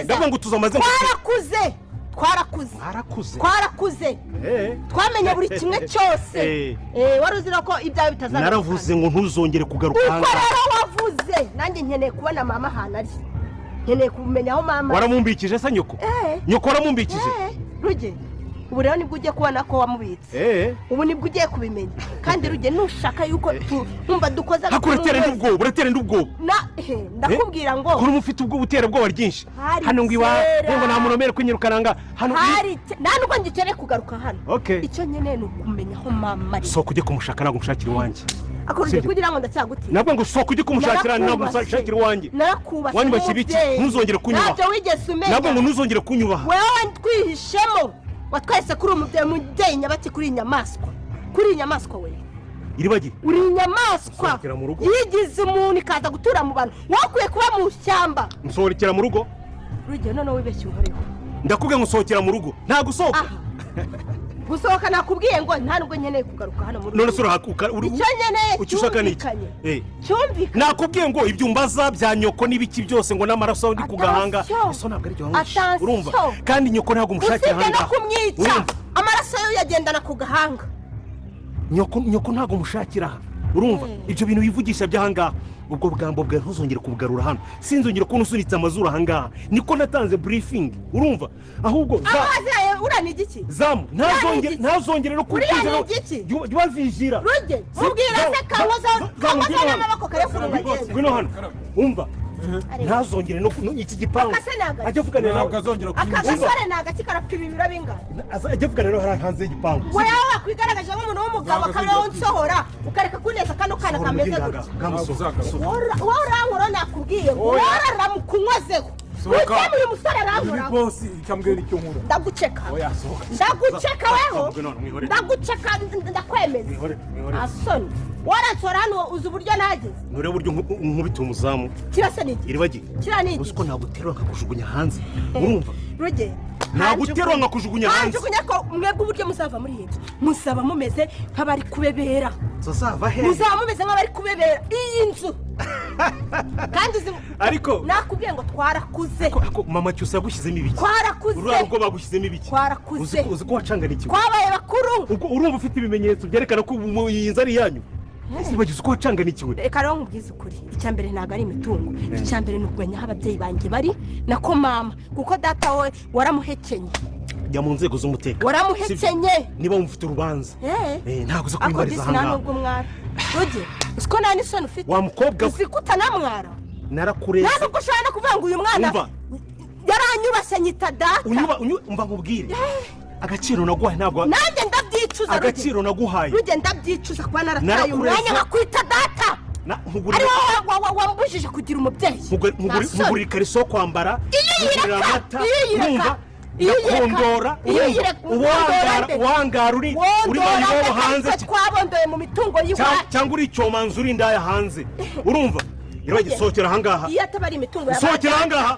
ndavuga ngo tuzamaze twarakuze twamenye buri kimwe cyose wari uzira ko ibyawe bitazana naravuze ngo ntuzongere kugaruka uko rero wavuze nanjye nkeneye kubona mama ahantu ari nkeneye kumenya aho mama waramumbikije se nyoko waramumbikije ruge ubu rero nibwo ugiye kubona ko wamubitse ubu nibwo ugiye kubimenya kandi ruge nushaka yuko numva dukoza uratera n'ubwoba ndakubwira ngo kuri umufite ubwo butera bwoba ryinshi hano ngo nta munomere kwinyirukananga hano nta nubwo ngikeneye kugaruka hano icyo nkeneye ni ukumenya aho mama ari soko ujye kumushaka ntabwo umushakira iwanjye akoruje kugira ngo ndacyagutira nabwo ngo soko ujye kumushakira ntabwo umushakira iwanjye narakubase wanyubashye ibiki ntuzongere kunyubaha ntabyo wigeze umenya nabwo ngo ntuzongere kunyubaha wewe wantwihishemo watwese kuri umubyeyi nyabati kuri inyamaswa we iribagi uri inyamaswa yigize umuntu ikaza gutura mu bantu wakwiye kuba mu shyamba nsohokera mu rugo rugiye none wibeshye uhoreho ndakubwiye ngo usohokera mu rugo nta gusohoka gusohoka nakubwiye ngo nta nubwo nkeneye kugaruka hano mu rugo none se urahakuka icyo nkeneye cyumvikanye cyumvikanye nakubwiye ngo ibyumbaza bya nyoko n'ibiki byose ngo n'amaraso ndi ku gahanga eso ntabwo ari byo urumva kandi nyoko ntabwo umushakira usibye no kumwica amaraso yo yagendana ku gahanga nyoko ntabwo umushakira aha urumva ibyo bintu wivugisha by'ahangaha ubwo bwambo bwawe ntuzongere kubugarura hano sinzongere kubona usunitse amazuru ahangaha niko natanze briefing urumva ahubwo uranije iki zamu ntazongere no kubigira jya ruge mubwira se kangoza n'amaboko kare kurubageza ngwino hano umva ntazongere no iki gipangu ajya vuganira ntabwo azongera akasore nagaki karapfa ibibiro bingana ajya vuganira hari hanze y'igipangu wewe wakwigaragaje nk'umuntu w'umugabo akabaho nsohora ukareka kuneza kano kana kameze gutya wowe urankora nakubwiye worara mu kunywazeho Witemu uyu musore arangura bosi icyambwira icyo nkura ndaguceka weho ndaguceka ndakwemeza asoni waransora hano uzi uburyo nageze nure buryo nkubita umuzamu kirase niki iribagi kiraniki usko naguterwa nkakujugunya hanze urumva ruge naguterwa nkakujugunya hanze njugunya ko mwebwe uburyo musava muri iyi musaba mumeze nk'abari kubebera sosava he musaba mumeze nk'abari kubebera iyi nzu kandi ariko nakubwiye ngo twarakuze mama cyose yagushyizemo ibiki twarakuze urubwo bagushyizemo ibiki twarakuze uzi ko wacangana iki twabaye bakuru urumva ufite ibimenyetso byerekana ko iyi nzu ari yanyu ese bagize uko wacangana iki we reka rero nkubwize ukuri icyambere ntabwo ari imitungo icyambere ni ukumenya aho ababyeyi banjye bari nako mama kuko data we waramuhekenye jya mu nzego z'umutekano waramuhekenye niba mufite urubanza ntabwo uza kwibariza aha ngaha nubwo mwara ruge usiko nta n'isoni ufite wa mukobwa uzi ko utanamwara narakureze nta nubwo ushobora no kuvuga ngo uyu mwana yaranyubashye nyita data umva nkubwire agaciro naguhaye ntabwo nanjye ndabyicuza agaciro naguhaye ruge ndabyicuza kuba narataye umwanya nkakwita data ari wowe wambujije kugira umubyeyi nkugurira ikariso yo kwambara nkugurira amata urumva ndakondora uwangara uri mayibobo hanze twabondoye mu mitungo y'iwacu cyangwa uri icyomanzi uri indaya hanze urumva irabagi sohokera ahangaha iyo ataba ari imitungo sohokera ahangaha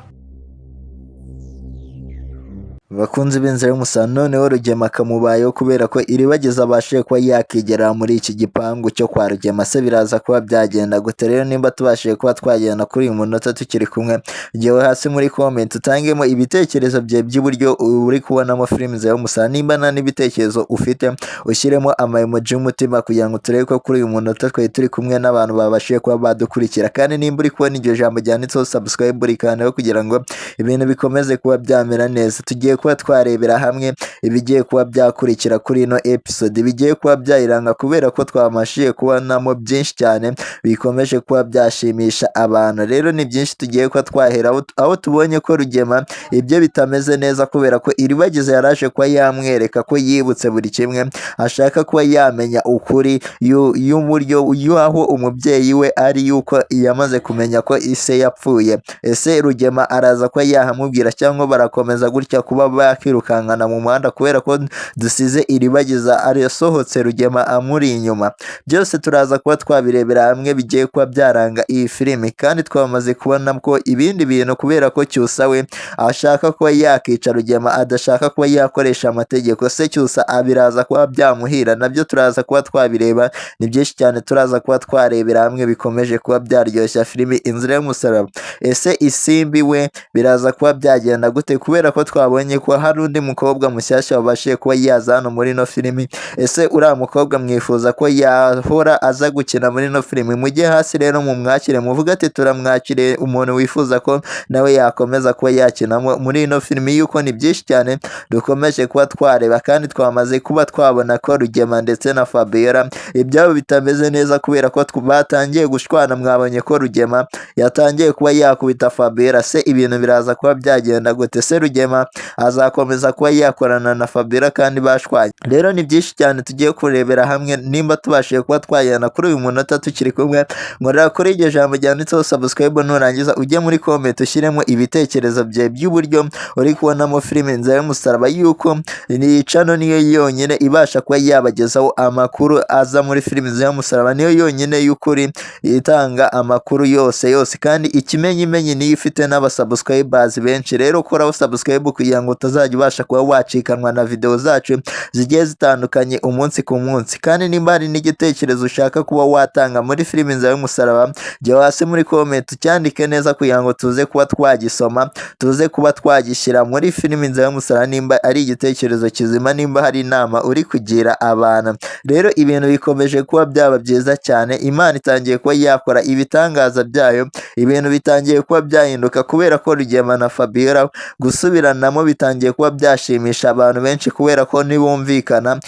bakunze b'inzira y'umusaraba noneho Rugema akamubayeho kubera ko iribageza abashije kuba yakigerera muri iki gipangu cyo kwa Rugema se biraza kuba byagenda gute rero nimba tubashije kuba twagenda kuri uyu munota tukiri kumwe jyewe hasi muri comment utangemo ibitekerezo bye by'uburyo uri kubonamo filime inzira y'umusaraba nimba nta n'ibitekerezo ufite ushyiremo ama-emoji y'umutima kugira ngo turebe ko kuri uyu munota twari turi kumwe n'abantu babashije kuba badukurikira kandi nimba uri kubona iryo jambo ryanditseho subscribe urikandaho kugira ngo ibintu bikomeze kuba byamera neza tugiye kuba twarebera hamwe ibigiye kuba byakurikira kuri ino episode bigiye kuba byayiranga kubera ko twamashije kubonamo byinshi cyane bikomeje kuba byashimisha abantu rero ni byinshi tugiye kuba twahera aho tubonye ko Rugema ibyo bitameze neza kubera ko iribagiza yaraje kuba yamwereka ko yibutse buri kimwe ashaka kuba yamenya ukuri y'uburyo y'aho umubyeyi we ari yuko yamaze kumenya ko ise yapfuye ese Rugema araza kuba yahamubwira cyangwa barakomeza gutya kuba kuba bakirukankana mu muhanda kubera ko dusize iribagiza arasohotse Rugema amuri inyuma. Byose turaza kuba twabirebera hamwe bigiye kuba byaranga iyi filimi, kandi twamaze kubona ko ibindi bintu kubera ko Cyusa we ashaka kuba yakica Rugema adashaka kuba yakoresha amategeko se Cyusa abiraza kuba byamuhira, nabyo turaza kuba twabireba. Ni byinshi cyane turaza kuba twarebera hamwe bikomeje kuba byaryoshya filimi Inzira y'Umusaraba. Ese Isimbi we biraza kuba byagenda gute kubera ko twabonye ko hari undi mukobwa mushyashya wabashije kuba yaza hano muri no filimi? Ese uriya mukobwa mwifuza ko yahora aza gukina muri no filimi? Mujye hasi rero mu mwakire muvuga ati turamwakire umuntu wifuza ko nawe yakomeza kuba yakinamo muri ino filimi, yuko ni byinshi cyane dukomeje kuba twareba, kandi twamaze kuba twabona ko Rugema ndetse na Fabiora ibyabo bitameze neza kubera ko batangiye gushwana. Mwabonye ko Rugema yatangiye kuba yakubita Fabiora. Se ibintu biraza kuba byagenda gute? Se Rugema azakomeza kuba yakorana na Fabiora kandi bashwanye? Rero ni byinshi cyane tugiye kurebera hamwe, nimba tubashije kuba twajyana kuri uyu munota tukiri kumwe. Ngorera kuri iryo jambo ryanditseho subscribe, nurangiza ujye muri comment ushyiremo ibitekerezo bye by'uburyo uri kubonamo filime Inzira y'Umusaraba, yuko ni channel niyo yonyine ibasha kuba yabagezaho amakuru aza muri filime Inzira y'Umusaraba, niyo yonyine y'ukuri itanga amakuru yose kandi ikimenyimenyi niyo ifite n'abasubscribers benshi. Rero koraho subscribe kugira ngo utazajya ubasha kuba wacikanwa na video zacu zigiye zitandukanye umunsi ku munsi. Kandi nimba hari n'igitekerezo ushaka kuba watanga muri filime Inzira y'Umusaraba, jya hasi muri comment cyandike neza kugira ngo tuze kuba twagisoma, tuze kuba twagishyira muri filime Inzira y'Umusaraba, nimba ari igitekerezo kizima, nimba hari inama uri kugira abantu. Rero ibintu bikomeje kuba byaba byiza cyane, Imana itangiye kuba yakora ibitangaza byayo, ibintu bitangiye kuba byahinduka kubera ko Rugema na Fabiora gusubiranamo bitangiye kuba byashimisha abantu benshi, kubera ko nibumvikana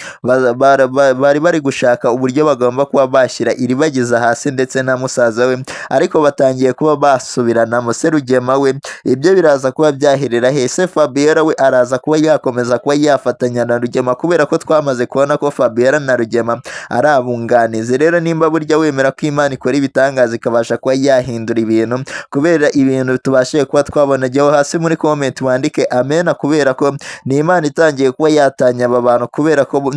bari gushaka uburyo bagomba kuba bashyira iribagiza hasi ndetse na musaza we, ariko batangiye kuba basubiranamo. Se Rugema we ibyo biraza kuba byaherera he? Se Fabiora we araza kuba yakomeza kuba yafatanya na Rugema kubera ko twamaze kubona ko Fabiora na Rugema ari abunganizi. Rero nimba burya wemera ko Imana ikora ibitangaza ikabasha kuba yahindura ibintu, kubera ibintu tubashije kuba twabona, jyaho hasi muri comment wandike amena, kubera ko ni Imana itangiye kuba yatanya aba bantu, kubera ko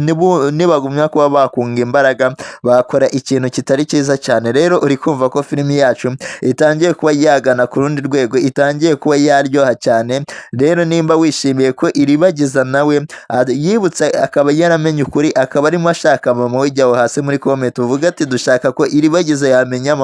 nibagumya kuba bakunga imbaraga bakora ikintu kitari cyiza cyane. Rero uri kumva ko filimi yacu itangiye kuba yagana ku rundi rwego, itangiye kuba yaryoha cyane. Rero nimba wishimiye ko iribagiza nawe yibutse akaba yaramenye ukuri, akaba arimo ashaka mama we, jyaho hasi muri comment uvuga ati dushaka ko iribagiza yamenya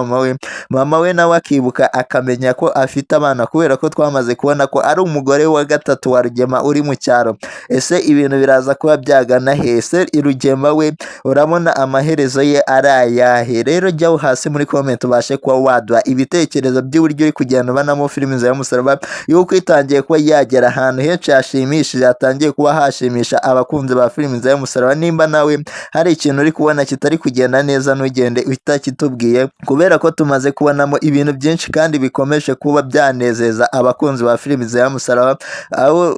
mama we nawe akibuka akamenya ko afite abana, kubera ko twamaze kubona ko ari umugore wa gatatu wa Rugema uri mu cyaro. Ese ibintu biraza kuba byagana he? Se Rugema we urabona amaherezo ye ari ayahe? Rero jyaho hasi muri comment ubashe kuba waduha ibitekerezo by'uburyo uri kugenda ubanamo filime Inzira y'Umusaraba, yuko itangiye kuba yagera ahantu henshi hashimishije, hatangiye kuba hashimisha abakunzi ba filime Inzira y'Umusaraba. Nimba nawe hari ikintu uri kubona kitari kugenda neza, ntugende utakitubwiye, kubera ko tumaze kubonamo ibintu byinshi kandi bikomeje kuba byanezeza abakunzi ba filime Inzira y'Umusaraba,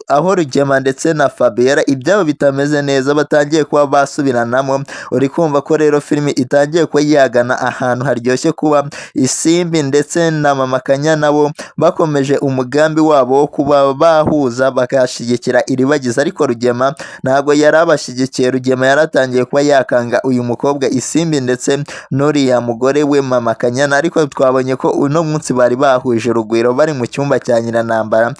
aho Rugema ndetse na Fabiora ibyabo bitameze neza batangiye kuba basubiranamo. Uri kumva ko rero filime itangiye kuba yagana ahantu haryoshye, kuba Isimbi ndetse na Mama Kanya nabo bakomeje umugambi wabo wo kuba bahuza bakashyigikira iribagiza, ariko Rugema ntabwo yari abashyigikiye. Rugema yaratangiye kuba yakanga uyu mukobwa Isimbi ndetse n'uriya mugore we Mama Kanyana, ariko twabonye ko uno munsi bari bahuje urugwiro bari mu cyumba cya Nyiranambara,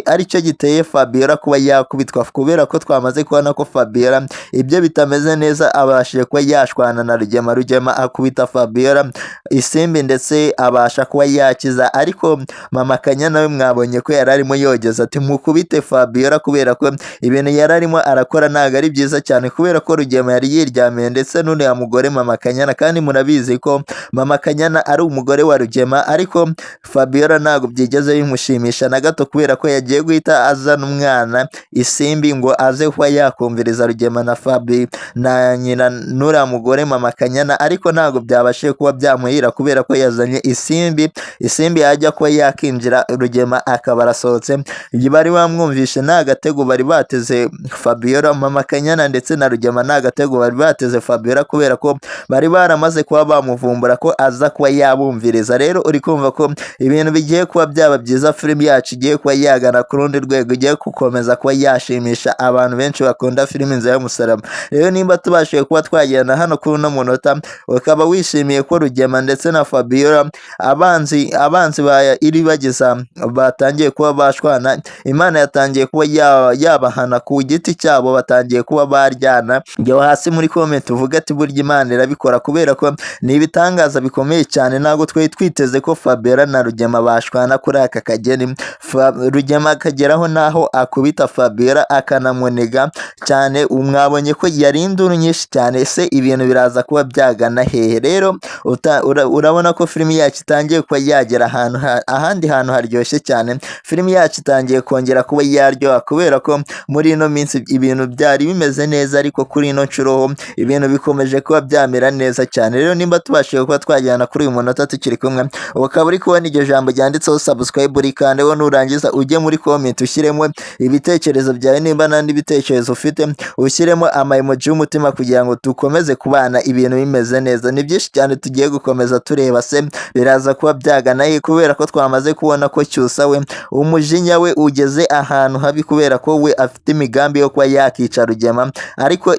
aricyo giteye Fabiora kuba yakubitwa, kubera ko twamaze kubona ko Fabiora ibyo bitameze neza, abashije kuba yashwana na Rugema akubita Fabiora Isimbi ndetse abasha kuba yakiza, ariko Mama Kanyana we mwabonye ko yari arimo yogeza ati mukubite Fabiora, kubera ko ibintu yari arimo arakora ntabwo ari byiza cyane, kubera ko Rugema yari yiryamiye ndetse n'uriya mugore Mama Kanyana, kandi murabizi ko Mama Kanyana ari umugore wa Rugema, ariko Fabiora ntabwo byigeze bimushimisha na gato, kubera ko yagiye guhita azana umwana Isimbi ngo aze kuba yakumviriza Rugema na Fabi na nyina n'uriya mugore Mama Kanyana, ariko ntabwo byabashije kuba byamuhira, kubera ko yazanye Isimbi yajya kuba yakinjira Rugema akaba arasohotse. Bari bamwumvishe nta gatego bari bateze Fabiora, Mama Kanyana ndetse na Rugema nta gatego bari bateze Fabiora, kubera ko bari baramaze kuba bamuvumbura ko aza kuba yabumviriza. Rero uri kumva ko ibintu bigiye kuba byaba byiza, filimi yacu igiye kuba yagana ku rundi rwego. igiye gukomeza kuba yashimisha abantu benshi bakunda filime Inzira y'Umusaraba. Rero nimba tubashije kuba twagenda hano kuri uno munota ukaba wishimiye ko Rugema ndetse na Fabiora abanzi ba Iribagiza batangiye kuba bashwana, Imana yatangiye kuba yabahana ku giti cyabo, batangiye kuba baryana, njyewe hasi muri comment uvuga ati burya Imana irabikora, kubera ko ni ibitangaza bikomeye cyane. Ntabwo twari twiteze ko Fabiora na Rugema bashwana kuri aka kageni. Rugema akageraho naho akubita Fabiora akanamunega cyane, mwabonye ko yari induru nyinshi cyane. Se ibintu biraza kuba byagana hehe? Rero urabona ko filimi yacu itangiye kuba yagera ahandi hantu haryoshye cyane. Filimi yacu itangiye kongera kuba yaryoha, kubera ko muri ino minsi ibintu byari bimeze neza, ariko kuri ino nshuro ibintu bikomeje kuba byamera neza cyane. Rero nimba tubashije kuba twajyana kuri uyu munota tukiri kumwe, ukaba uri kubona iryo jambo ryanditseho subscribe, rikandeho, nurangiza ujye muri comment ushyiremo ibitekerezo byawe, nimba nandi bitekerezo ufite ushyiremo emoji y'umutima, kugira ngo dukomeze kubana ibintu bimeze neza. Ni byinshi cyane tugiye gukomeza tureba, se biraza kuba byagana he? Kubera ko twamaze kubona ko Cyusa we umujinya we ugeze ahantu habi, kubera ko we afite imigambi yo kuba yakica Rugema. Ariko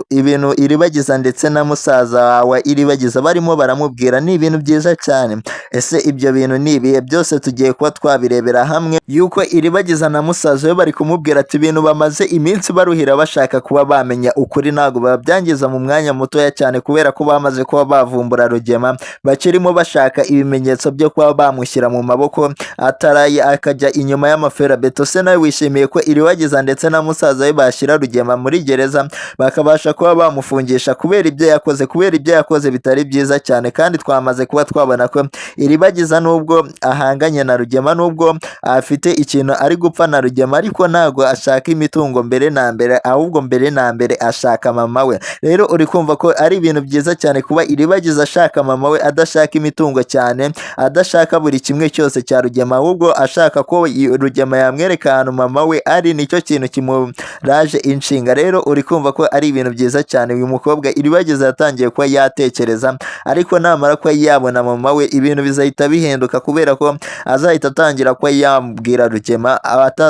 ibintu Iribagiza ndetse na musaza wawe Iribagiza barimo baramubwira ni ibintu byiza cyane. Ese ibyo bintu ni ibihe? Byose tugiye kuba twabirebera hamwe, yuko Iribagiza na musaza we bari kumubwira ati ibintu bamaze iminsi baruhira bashaka kuba bamenya ukuri, ntabwo babyangiza mu mwanya mutoya cyane, kubera ko bamaze kuba bavumbura Rugema, bakirimo bashaka ibimenyetso byo kuba bamushyira mu maboko ataraye akajya inyuma y'amaferabeto. Se nawe wishimiye ko Iribagiza ndetse na musaza we bashyira Rugema muri gereza, bakabasha kuba bamufungisha kubera ibyo yakoze bitari byiza cyane. Kandi twamaze kuba twabona ko Iribagiza nubwo ahanganye na Rugema, nubwo afite ikintu ari gupfa na Rugema, ariko ntabwo ashaka imitungo mbere na mbere, ahubwo mbere na mbere ashaka mama we. Rero uri kumva ko ari ibintu byiza cyane kuba Iribagiza ashaka mama we, adashaka imitungo cyane, adashaka buri kimwe cyose cya Rugema, ahubwo ashaka ko Rugema yamwereka ahantu mama we ari, nicyo kintu kimuraje inshinga. Rero uri kumva ko ari ibintu byiza cyane. Uyu mukobwa Iribagiza yatangiye kuba yatekereza, ariko namara kuba yabona mama we ibintu bizahita bihinduka, kubera ko azahita atangira kuba yambwira Rugema,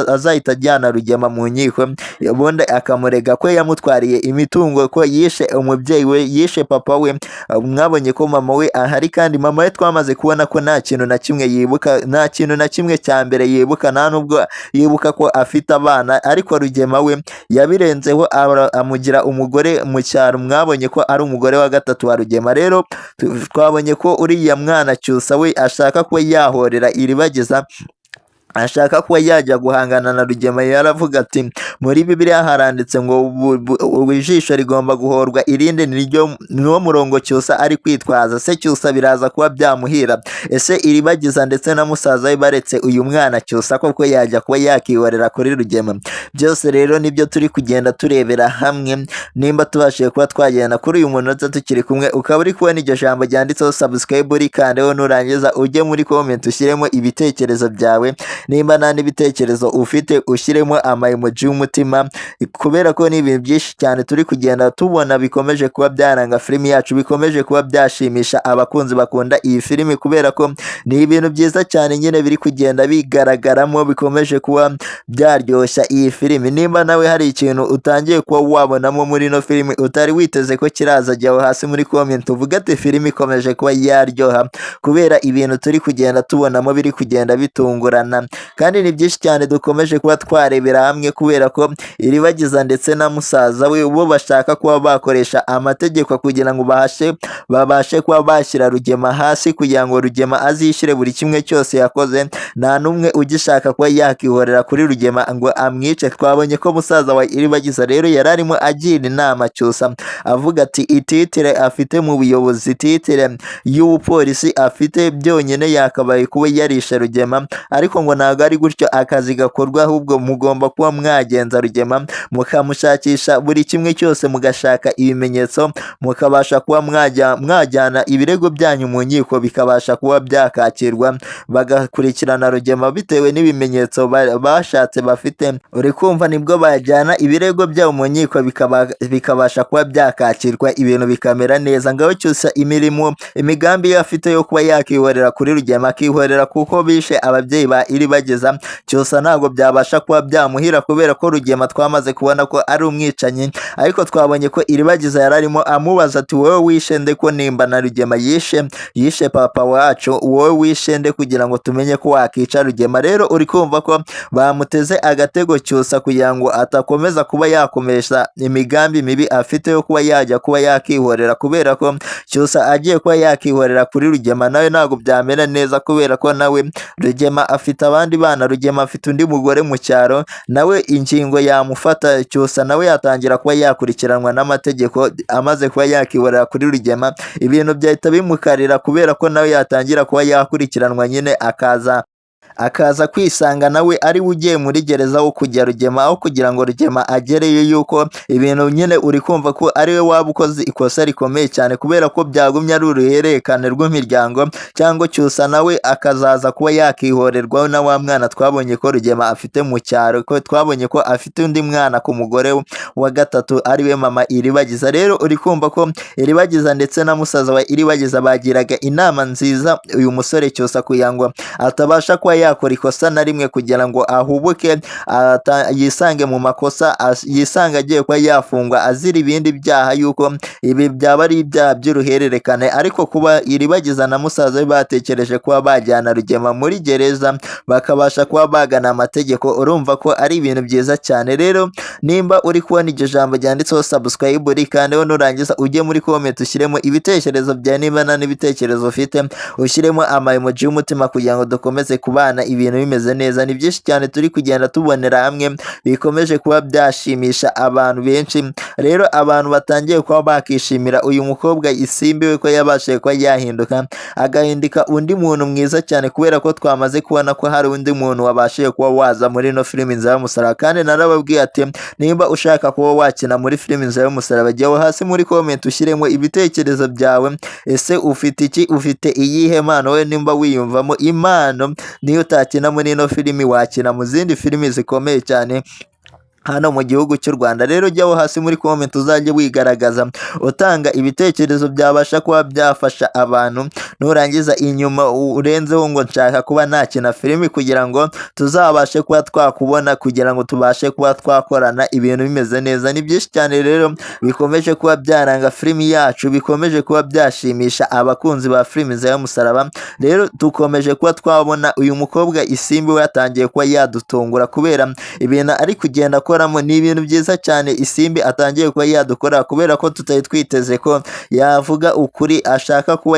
azahita ajyana Rugema mu nkiko, ubundi akamurega ko yamutwariye imitungo, ko yishe umubyeyi we, yishe papa we. Mwabonye ko mama we ahari, kandi mama we twamaze kubona ko nta kintu na kimwe yibuka, nta kintu na kimwe cya mbere yibuka, nta nubwo yibuka ko afite abana. Ariko Rugema we yabirenzeho amugira umugore mu cyaro. Mwabonye ko ari umugore wa gatatu wa Rugema. Rero twabonye ko uriya mwana Cyusa we ashaka kuba yahorera Iribagiza, ashaka kuba yajya guhangana na Rugema. Yaravuga ati muri Bibiliya haranditse ngo ijisho rigomba guhorwa irinde, niwo murongo Cyusa ari kwitwaza. Se Cyusa biraza kuba byamuhira? Ese Iribagiza ndetse na musaza we baretse uyu mwana Cyusa koko yajya kuba yakihorera kuri Rugema? Byose rero nibyo turi kugenda turebera hamwe, nimba tubashije kuba twagenda kuri uyu munota tukiri kumwe. Ukaba uri kubona iryo jambo ryanditseho subscribe, rikandeho, nurangiza ujye muri comment ushyiremo ibitekerezo byawe, nimba nta n'ibitekerezo ufite ushyiremo emoji y'umutima, kubera ko ni ibintu byinshi cyane turi kugenda tubona bikomeje kuba byaranga filimi yacu, bikomeje kuba byashimisha abakunzi bakunda iyi filimi, kubera ko ni ibintu byiza cyane nyine biri kugenda bigaragaramo, bikomeje kuba byaryoshya iyi filimi. Nimba nawe hari ikintu utangiye kuba wabonamo muri ino filimi utari witeze ko kiraza, jyaho hasi muri comment uvuga ati filimi ikomeje kuba yaryoha, kubera ibintu turi kugenda tubonamo biri kugenda bitungurana. Kandi ni byinshi cyane dukomeje kuba twarebera hamwe, kubera ko Iribagiza ndetse na musaza we bo bashaka kuba bakoresha amategeko kugira ngo babashe kuba bashyira Rugema hasi, kugira ngo Rugema azishyire buri kimwe cyose yakoze. Nta n'umwe ugishaka kuba yakihorera kuri Rugema ngo amwice. Twabonye ko musaza wa Iribagiza rero yari arimo agira inama Cyusa, avuga ati ititire afite mu buyobozi, ititire y'ubupolisi afite byonyine yakabaye kuba yarishe Rugema. Ariko ngo ntabwo ari gutyo akazi gakorwa, ahubwo mugomba kuba mwagenza Rugema mukamushakisha buri kimwe cyose, mugashaka ibimenyetso, mukabasha kuba mwajyana ibirego byanyu mu nkiko, bikabasha kuba byakakirwa, bagakurikirana Rugema bitewe n'ibimenyetso bashatse bafite. Uri kumva? Nibwo bajyana ibirego byabo mu nkiko, bikabasha kuba byakakirwa, ibintu bikamera neza. Ngaho Cyusa imigambi ye afite yo kuba yakihorera kuri Rugema, akihorera kuko bishe ababyeyi ba iribagiza cyose ntabwo byabasha kuba byamuhira kubera ko Rugema twamaze kubona ko ari umwicanyi, ariko twabonye ko iribagiza yararimo amubaza ati wowe wishe nde ko nimba na Rugema yishe papa wacu, wowe wishe nde kugira ngo tumenye ko wakica Rugema. Rero uri kumva ko bamuteze agatego cyusa kugira ngo atakomeza kuba yakomesha imigambi mibi afite yo kuba yajya kuba yakihorera, kubera ko cyusa agiye kuba yakihorera kuri Rugema nawe ntabwo byamera neza, kubera ko nawe Rugema afite abandi bana, Rugema afite undi mugore mu cyaro, nawe ingingo yamufata cyusa nawe yatangira kuba yakurikiranwa n'amategeko amaze kuba yakihorera kuri Rugema, ibintu byahita bimukarira kubera ko nawe yatangira kuba yakurikiranwa nyine akaza kwisanga nawe ari ugiye muri gereza wo kujya Rugema, aho kugira ngo Rugema agereyo, yuko ibintu nyine uri kumva ko ari we waba ukoze ikosa rikomeye cyane, kubera ko byagumye ari uruhererekane rw'imiryango, cyangwa cyusa nawe akazaza kuba yakihorerwaho na wa mwana twabonye ko Rugema afite mu cyaro, ko twabonye ko afite undi mwana ku mugore wa gatatu ari we mama Iribagiza. Rero uri kumva ko Iribagiza ndetse na musaza wa Iribagiza bagiraga inama nziza uyu musore cyusa kugira ngo atabasha kuba yakora ikosa na rimwe, kugira ngo ahubuke yisange mu makosa, yisanga agiye kuba yafungwa azira ibindi byaha, yuko ibi byaba ari ibyaha by'uruhererekane. Ariko kuba Iribagiza na musaza we batekereje kuba bajyana Rugema muri gereza bakabasha kuba bagana amategeko, urumva ko ari ibintu byiza cyane. Rero nimba uri kubona iryo jambo ryanditseho subscribe kandi nurangiza ujye muri comment ushyiremo ibitekerezo bya niba n'ibitekerezo ufite, ushyiremo emoji y'umutima kugira ngo dukomeze kubana ibintu bimeze neza. Ni byinshi cyane turi kugenda tubonera hamwe bikomeje kuba byashimisha abantu benshi. Rero abantu batangiye kuba bakishimira uyu mukobwa Isimbi we ko yabashije kuba yahinduka agahinduka undi muntu mwiza cyane, kubera ko twamaze kubona ko hari undi muntu wabashije kuba waza muri no filime Inzira y'Umusaraba. Kandi narababwiye ati nimba ushaka kuba wakina muri filime Inzira y'Umusaraba jyaho hasi muri comment ushyiremo ibitekerezo byawe. Ese ufite iki? Ufite iyihe mpano? We nimba wiyumvamo impano niyo utakina muri ino filimi wakina mu zindi filimi zikomeye cyane hano mu gihugu cy'u Rwanda. Rero jyaho hasi muri comment uzajye wigaragaza utanga ibitekerezo byabasha kuba byafasha abantu, nurangiza inyuma urenzeho ngo nshaka kuba nakina filimi kugira ngo tuzabashe kuba twakubona, kugira ngo tubashe kuba twakorana ibintu bimeze neza. Ni byinshi cyane rero bikomeje kuba byaranga filimi yacu, bikomeje kuba byashimisha abakunzi ba filimi Inzira y'Umusaraba. Rero dukomeje kuba twabona uyu mukobwa Isimbi we yatangiye kuba yadutungura, kubera ibintu ari kugenda ni ibintu byiza cyane Isimbi atangiye kuba yadukora, kubera ko tutari twiteze ko yavuga ukuri, ashaka kuba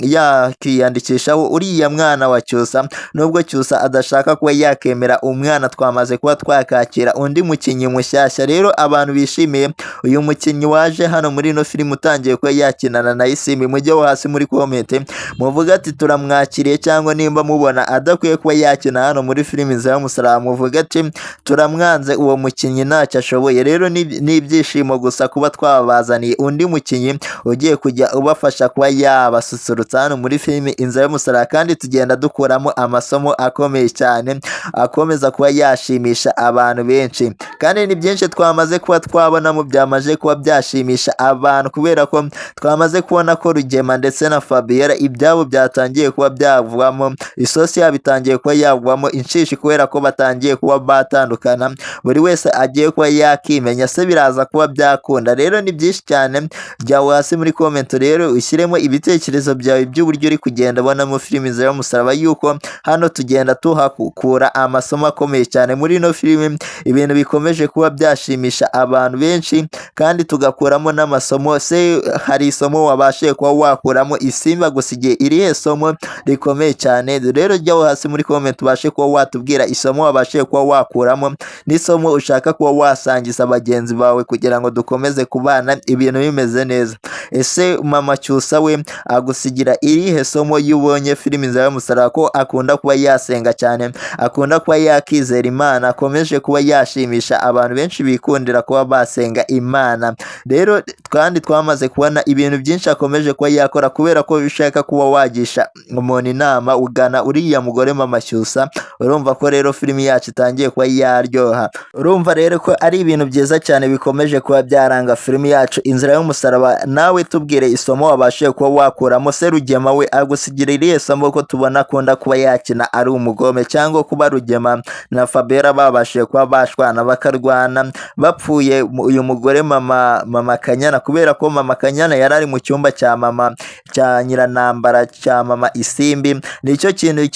yakiyandikishaho uriya mwana wa Cyusa, nubwo Cyusa adashaka kuba yakemera umwana. Twamaze kuba twakakira undi mukinnyi mushyashya. Rero abantu bishimiye uyu mukinnyi waje hano muri ino filime utangiye kuba yakinana na Isimbi, mujyeho hasi muri comment muvuga ati turamwakiriye, cyangwa nimba mubona adakwiye kuba yakina hano muri filime Inzira y'Umusaraba muvuga ati turamwanze uwo mukinnyi ntacyo ashoboye. Rero ni ibyishimo gusa kuba twabazaniye undi mukinnyi ugiye kujya ubafasha kuba yabasusurutsa hano muri filime Inzira y'Umusaraba, kandi tugenda dukuramo amasomo akomeye cyane akomeza kuba yashimisha abantu benshi. Kandi ni byinshi twamaze kuba twabonamo byamaze kuba byashimisha abantu, kubera ko twamaze kubona ko Rugema ndetse na Fabiora ibyabo byatangiye kuba byavamo, isosi yabo itangiye kuba yavamo inshishi, kubera ko batangiye kuba batandukana, buri wese agiye kuba yakimenya. Se biraza kuba byakunda. Rero ni byinshi cyane, jyaho hasi muri comment rero ushyiremo ibitekerezo byawe by'uburyo uri kugenda ubonamo filime Inzira y'Umusaraba, yuko hano tugenda tuhakura amasomo akomeye cyane muri ino filime, ibintu bikomeje kuba byashimisha abantu benshi kandi tugakuramo n'amasomo. Se hari isomo wabashije kuba wakuramo Isimbi agusigiye irihe somo rikomeye cyane? Rero jyaho hasi muri comment ubashe kuba watubwira isomo wabashije kuba wakuramo n'isomo ushaka kuba wasangiza bagenzi bawe, kugira ngo dukomeze kubana ibintu bimeze neza. Ese mama Cyusa we agusigira irihe somo yubonye filime Inzira y'Umusaraba? Ko akunda kuba yasenga cyane, akunda kuba yakizera Imana, akomeje kuba yashimisha gufasha abantu benshi bikundira kuba basenga Imana. Rero kandi twamaze kubona ibintu byinshi akomeje kuba yakora kubera ko bishaka kuba wagisha umuntu inama ugana uriya mugore Mama Cyusa. Urumva ko rero filimi yacu itangiye kuba yaryoha. Urumva rero ko ari ibintu byiza cyane bikomeje kuba byaranga filimi yacu Inzira y'Umusaraba. Nawe tubwire isomo wabashije kuba wakuramo, se Rugema we agusigira irihe somo ko tubona akunda kuba yakina ari umugome, cyangwa kuba Rugema na Fabiora babashije kuba bashwana bakarwana bapfuye uyu mugore mama Kanyana, kubera ko Mama Kanyana yari ari mu cyumba cya Nyiranambara cya Mama Isimbi. Nicyo kintu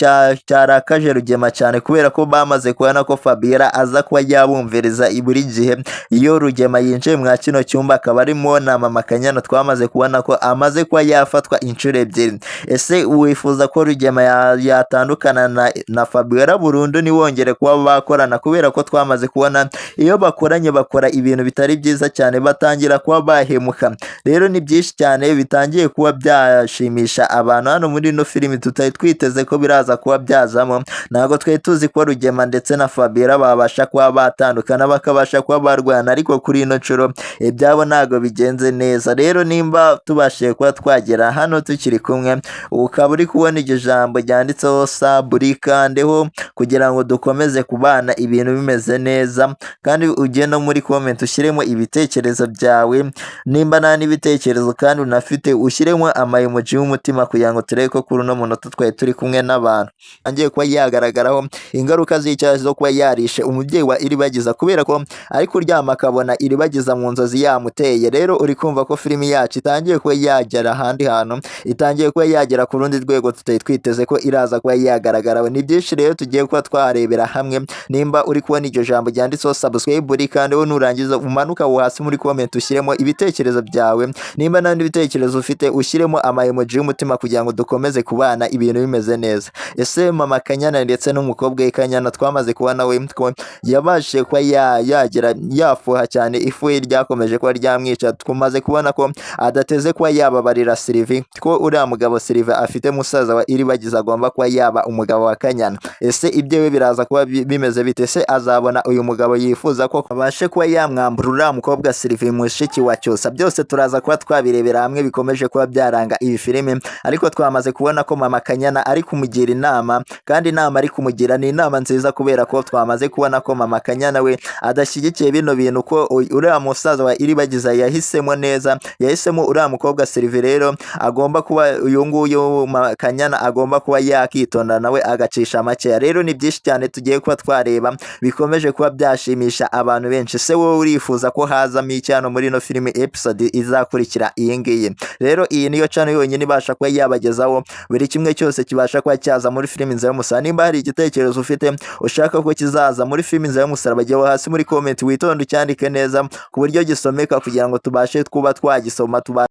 cyarakaje Rugema cyane kubera ko bamaze kubona ko Fabiora aza kuba yabumviriza buri gihe iyo Rugema yinjiye mwa kino cyumba akaba arimo na Mama Kanyana. Twamaze kubona ko amaze kuba yafatwa inshuro ebyiri. Ese wifuza ko Rugema yatandukana na Fabiora burundu niwongere kuba bakorana, kubera ko twamaze kubona iyo bakoranye bakora ibintu bitari byiza cyane, batangira kuba bahemuka. Rero ni byinshi cyane bitangiye kuba byashimisha abantu hano muri ino filimi, tutari twiteze ko biraza kuba byazamo. Ntabwo twari tuzi ko Rugema ndetse na Fabiora babasha kuba batandukana bakabasha kuba barwana, ariko kuri ino nshuro ibyabo ntabwo bigenze neza. Rero nimba tubashije kuba twagera hano tukiri kumwe, ukaba uri kubona iryo jambo ryanditseho sabulikandeho kugira ngo dukomeze kubana ibintu bimeze neza, kandi ujye no muri comment ushyiremo ibitekerezo byawe. Nimba nta n'ibitekerezo kandi unafite ushyiremo amayemoji y'umutima kugira ngo turebe ko kuri uno munota twari turi kumwe n'abantu angiye kuba yagaragaraho ingaruka z'icyaha zo kuba yarishe umubyeyi wa Iribagiza, kubera ko ari kuryama akabona Iribagiza mu nzozi yamuteye. Rero uri kumva ko filimi yacu itangiye kuba yagera ahandi hantu, itangiye kuba yagera ku rundi rwego tutari twiteze ko iraza kuba yagaragaraho. Ni byinshi rero tugiye kuba twarebera hamwe. Nimba uri kubona iryo jambo ryanditseho subscribe kandi wowe nurangiza umanuka wo hasi muri comment ushyiremo ibitekerezo byawe. Nimba nta n'ibitekerezo ufite ushyiremo amayemoji y'umutima kugira ngo dukomeze kubana ibintu bimeze neza. Ese Mama Kanyana ndetse n'umukobwa we Kanyana twamaze kubona we ko yabashije kuba yafuha cyane, ifu ryakomeje kuba ryamwica. Tumaze kubona ko adateze kuba yababarira Sylvie, ko uriya mugabo Sylvie afite musaza wa Iribagiza agomba kuba yaba umugabo wa Kanyana. Ese ibyo we biraza kuba bimeze bite? Se azabona uyu mugabo yifuza ko abashe kuba yamwambura uriya mukobwa Sylvie mushiki wa Cyusa? Byose turaza kuba twabirebera hamwe bikomeje kuba byaranga iyi filime. Ariko twamaze kubona ko Mama Kanyana ari kumugira inama, kandi inama ari kumugira ni inama nziza, kubera ko twamaze kubona ko Mama Kanyana we adashyigikiye bino bintu, ko uriya musaza wa Iribagiza yahisemo neza, yahisemo uriya mukobwa Sylvie. Rero agomba kuba uyu nguyu Kanyana agomba kuba yakitonda nawe agacisha makeya. Rero ni byinshi cyane tugiye kuba twareba bikomeje kuba byashimisha abantu benshi. Se wowe urifuza ko hazamo icyano muri ino filimi episode izakurikira iyi ngiyi? Rero iyi niyo channel yonyine ibasha kuba yabagezaho buri kimwe cyose kibasha kuba cyaza muri filimi Inzira y'Umusaraba. Nimba hari igitekerezo ufite ushaka ko kizaza muri filimi Inzira y'Umusaraba, jya hasi muri comment witonde ucyandike neza ku buryo gisomeka kugira ngo tubashe kuba twagisoma